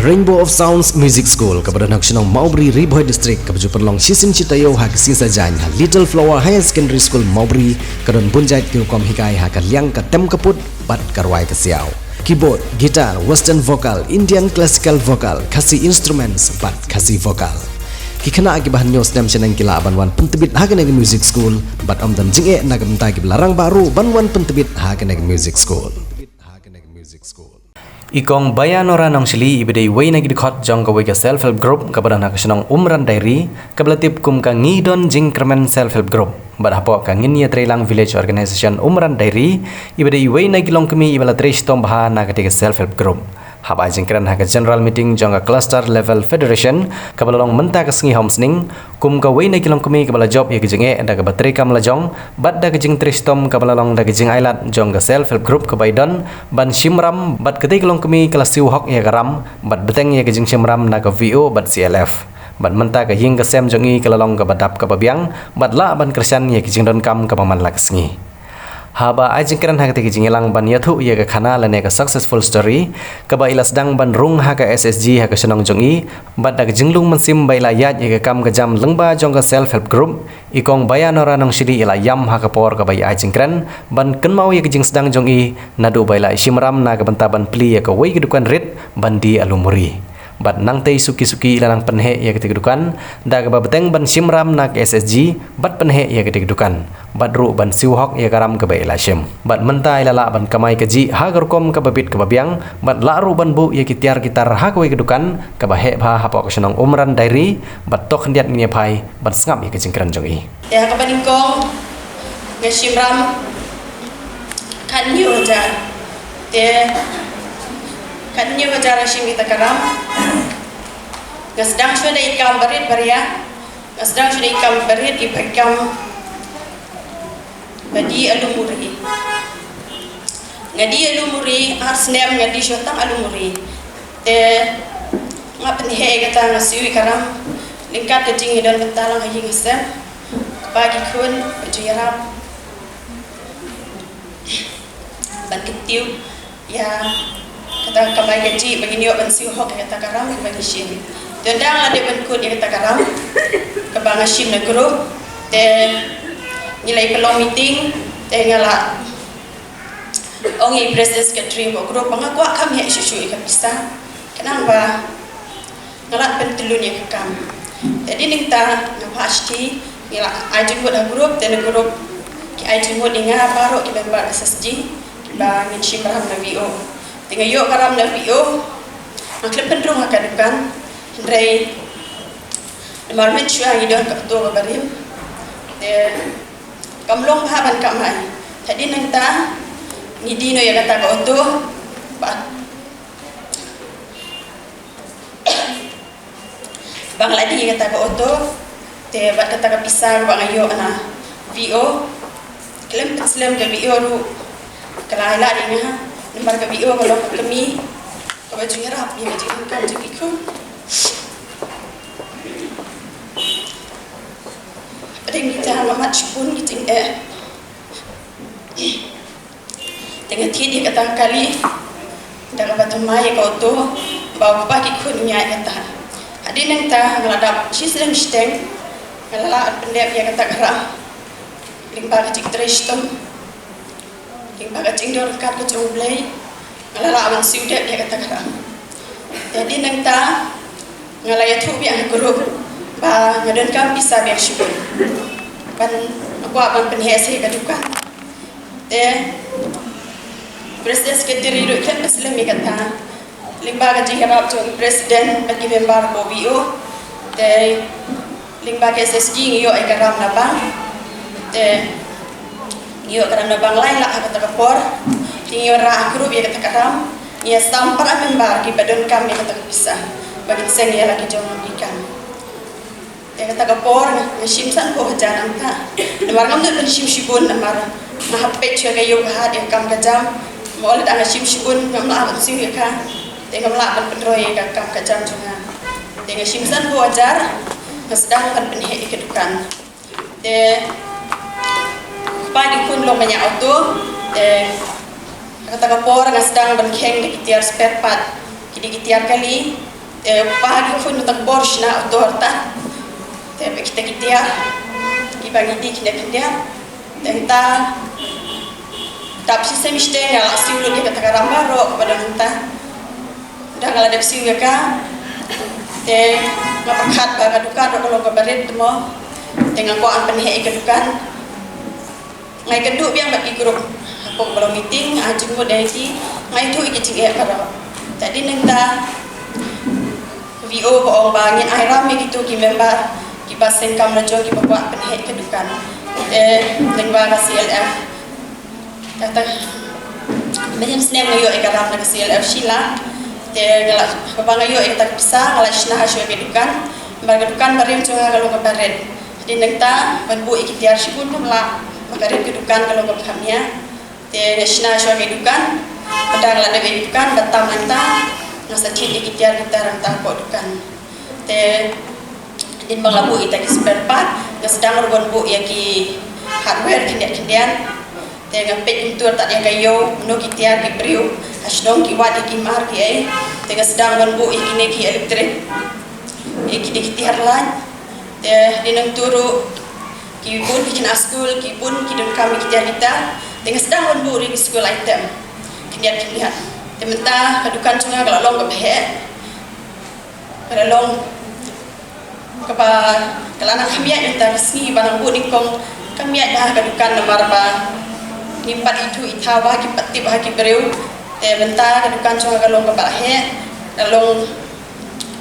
Rainbow of Sounds Music School kepada nak senang Maubri Riboy District kepada perlong sisim citayo hak sisa jan Little Flower Higher Secondary School Maubri kadon bunjai kirukom hikai hak liang ka tem kaput bat karwai kesiau keyboard, gitar, western vocal, Indian classical vocal, kasi instruments bat kasi vocal. Kikana agi bahan news nem senang kila banwan pentebit hagan agi music school bat amdan jinge nagam tagi larang baru banwan pentebit hagan agi music school. Ikong bayan orang nong sili ibadai way nagi dikhot jong kawai ke self help group kepada nak senang umran diary kebelatip kum ka ngidon jingkremen self help group badhapo ka nginia Trelang village organization umran diary ibadai way nagi long kemi ibala tresh tom baha nak ke self help group haba jingkren ha general meeting jong cluster level federation kabala long menta ka sngi homsning kum ka way nagi long kemi kabala job ye jinge da ka batre kam la jong bad da ka jing tresh tom kabala long da ka jing ailat jong ka self help group ka baidon ban shimram bad ketik long kemi kala siu hok ye garam bad beteng ye ka jing shimram na ka vo bad clf bad menta ka hing ka sem jongi kala long ka badap ka babiang bad la ban kersan ye ka jing don kam ka paman la ka sngi haba ajingkran ha ke jingelang ban yathu ye ka khana lane ka successful story ka ba ilas dang ban rung ha ka ssg ha ka senong jongi bad da ka jinglung mansim baila yat ye ka kam ka jam lengba jong ka self help group ikong bayan ora nong shiri ila yam ha ka por ka bai ajingkran ban kenmau ye ka jing sedang jongi nadu baila shimram na ka bantaban pli ye ka wei ka dukan rit bandi alumuri bat nang tei suki-suki ilang penhe ya ketik dukan da ka beteng ban simram nak SSG bat penhe ya ketik dukan bat ru ban siuhok ya karam ka bai lashim bat mentai lala ban kamai kaji ha garkom ka babit ka babiang bat la ru ban bu ya kitiar gitar ha ka wei kedukan ka ba he bha ha pok senong umran diary bat tok ndiat ngi phai bat sngap ya kejingkran jong i ya ka baningkong nge simram kan yu ja te katanya wajar asyik kita karam, ngasdang sudah ikam berit beria, ngasdang sudah ikam berit ipekam badi alumuri, ngadi alumuri arsnem ngadi syotang alumuri, te ngapen he kata ngasiwi karam, lingkap kecing dan kentalang haji ngasem, bagi kun bajuyarap, ban ketiu ya. Kata kamai gaji begini orang siu hok kata karam bagi sim. Tendang ada benkut yang kata karam kebang sim negro dan nilai pelong meeting dan ngala ongi presiden sekretari group pengakuan kami yang isu ikan bisa kenapa ngala pentelun yang kam. Jadi ninta ngapasti ngala ajeng buat group dan group ki ajeng buat ingat baru kita buat SSG bang sim ram na VO. Tengah yuk karam na VO, maklum pendrung akan depan, hendrai normalmente cuma hidup kebetul berim, kamlong bahaban kamai, tadi nengta ni dino yang kata kau tu, bang lagi yang kata kau tu, te bat kata kau pisang bang ayo ana VO, kelem Islam ke VO ru, kalau ada ini Nomor kami kalau kami baju ngerap yang macam kan jadi kau. Pada kita mamat pun kita dengan tiada kata kali dalam batu mai kau tu bawa bagi kunya kata. Hadin yang tak ngeladap sistem sistem ngelala pendek yang kata geram limpa kecik teristem. Yang bagai cingdor kat ke jumblay, ngalawan siudet dia kata kerang. Jadi nengta ngalaya tu biang grup, bah ngadan kam bisa biang syukur. Ban aku akan penhiasi kedukan. Presiden sekretari rukyat Islam kata, limbaga jiharap tu presiden bagi member BOBO, limbaga SSG ngiyo ikaram nabang, Iyo kadang nabang lain lah kata kapor, iyo rah grup ya kata karam, ia sampar member di badan kami kata bisa, bagi saya ia lagi jom ikan. Ya kata kapor, ngesim san ko jalan ta, namar ngam tu ngesim shibun namar, ngahapet juga iyo bahad yang kam kajam, mau lihat ngesim shibun ngam lah bensiu ya kan, tengam lah penroy ya kam kajam juga, tengah ngesim san ko ajar, ngesdang kan penhe ikedukan, pagi pun lo banyak auto, kata kapor ngasdang berkeng di kitiar spare part, kini kitiar kali pagi pun tak bors na autorita kita ibagi di kita tenta tapi semiste ngala siulu dia kata karamba ro kepada kita dah ngala dep siu ka ngapakat baga dukan ro kalau kabarit mo dengan ko an penhe ikadukan ngai keduk biang bagi grup apa kalau meeting ajung mo dai ti ngai tu ikicing para tadi nenta VO ko ong bangin airam gitu ki member ki basen kam na jo ki bawa penhe ikadukan nengba ka CLF kata macam senem ngayo ikaram na CLF sila ngala babangayo ikata bisa ngala sina hasyo ikadukan bagadukan barim chunga kalau kabaret di nengta banbu ikitiar sikun namla makarin kedukan kalau khamia te nashna shwa kedukan padang la debe dukan batam nengta ngasa thi ikitiar kita ranta ko dukan te din banglabu ita ki spare part ngasdang ron bu yaki hardware kindian te ngapet intur tak yang kayo no kitiar ki priu hasdong ki wadi ki mar ki ai te ngasdang ron bu ikine ki elektrik ikitiar lan dinang turu ki pun kina school ki pun ki don kami kita dengan sedang on di school item kinian tementa kadukan cunga kalau long kebehe pada long kepa kelana kami ada resmi barang bu dikong kami ada kadukan nomor ba nimpat itu itawa ki pati bahagi bereu tementa kadukan cunga kalau kebehe long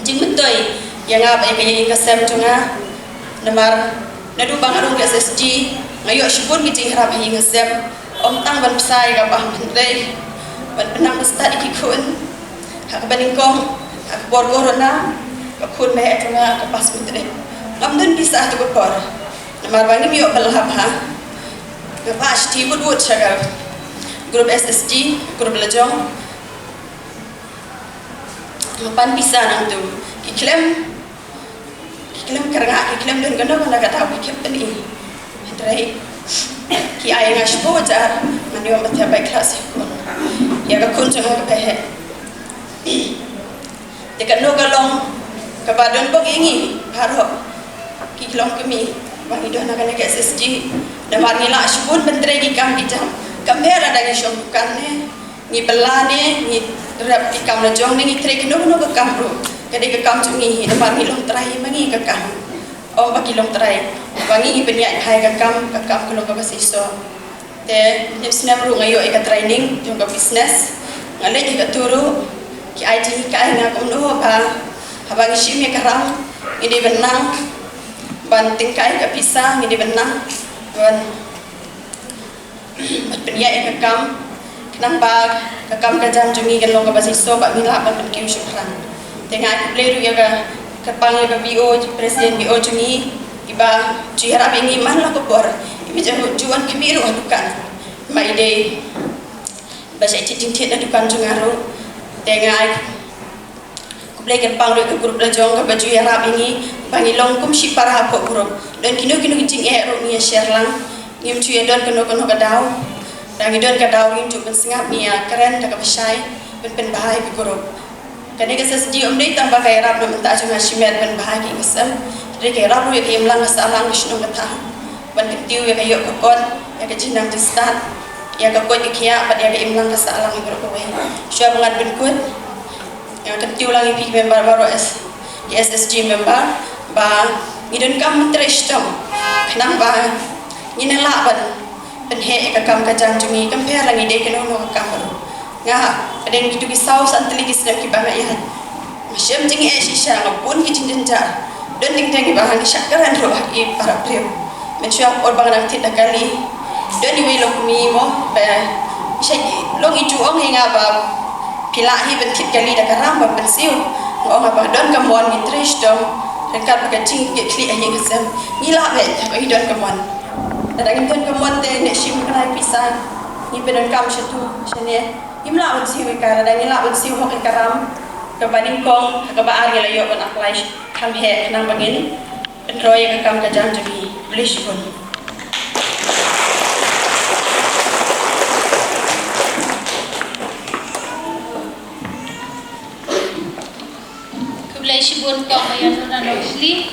jing mentoi yang apa yang kasem cunga namar nadu bangarung ke SSG ngayo shibun ki harap hi ngasem om tang ban sai ka bah pendai ban penang stad ikikun hak baningkong hak bor corona ka kun me atuna ka pas pendai lamdan bisa tu bor namar bangi mi belhab ha ka pas ti bud chaga grup SSG grup lejong pan bisa nang tu ki klaim karena klaim dan kena kata tahu kapten ini terakhir ki ayah ngasih jar mandi orang baca baik kelas ya ke kunjung ke pehe dekat no galong ke badan bog ini baru ki kelong kemi bagi dah nak ke SSG dan bagi lah syukun bentere ki kam di jam kamera ada yang bukan ni belane ni rap di kam jong ni trek no ke kamru kadai ke kam cungi dan bagi long terai bagi ke kam oh bagi long terai bagi ibniak hai ke kam kelong ke basiso te nisnam ru ngayo ke training jong ke business ngale ke turu ki IT ka nga kom no ba habang shimi karam ini benang banting kai ke pisah ini benang ban ibniak ke kam kenapa ke kam ke jam cungi kelong ke basiso bak mila ban kiu syukran tengah pleru ya ke panggil ke BO presiden BO cungi iba harap ini mana ko bor ibi juan kemiru adukan mai de bahasa cicing cicing adukan cungaru tengah kublai ke panggil ke grup lajong ke baju harap ini panggil longkum si para hapok grup dan kino cing ero ni share lang ngim cuy don keno ke dau dan idon ke dau ngim cuy sengap ni keren tak besai pen bahai ke grup kani ke SSG umdai tambah kaya rap nak minta cuma shimer ban bahagi kesem jadi kaya rap ya kaya melang kesalang kisno ketah ban ketiu ya kaya kokot ya ke jinang di start ya ke kot ikia pat ya kaya melang kesalang ibu kowe syah mengat benkut ya ketiu lang ipi member baru SSG member ba ngidon kam mentrestom kenang ba nginela ban penhe ke kam kajang cumi compare lang ide ke no kam baru ngah ada yang gitu kisau santri kisah kibah ya macam jengi sisa ngapun kicin jenjar dan tinggal kibah ni syakaran roh i para priu mencuak orang nak tidak kali dan di wilong kami mo be saya long ijuong hingga apa pilahi bentit kali dah karam pensiu ngong apa don kamuan ni trish dom dekat pakai cing ke kli ayi kesem nila be bagi don kamuan dan don kamuan te ne sim kena pisah ni pedon kam satu sene imla unsiu ikara dan ila unsiu hok ikaram ke badingkong ke baar ya layo ban apply kam he nang bangin enroy ke kam ka jam jami blish pun shibun ko bayan na no shli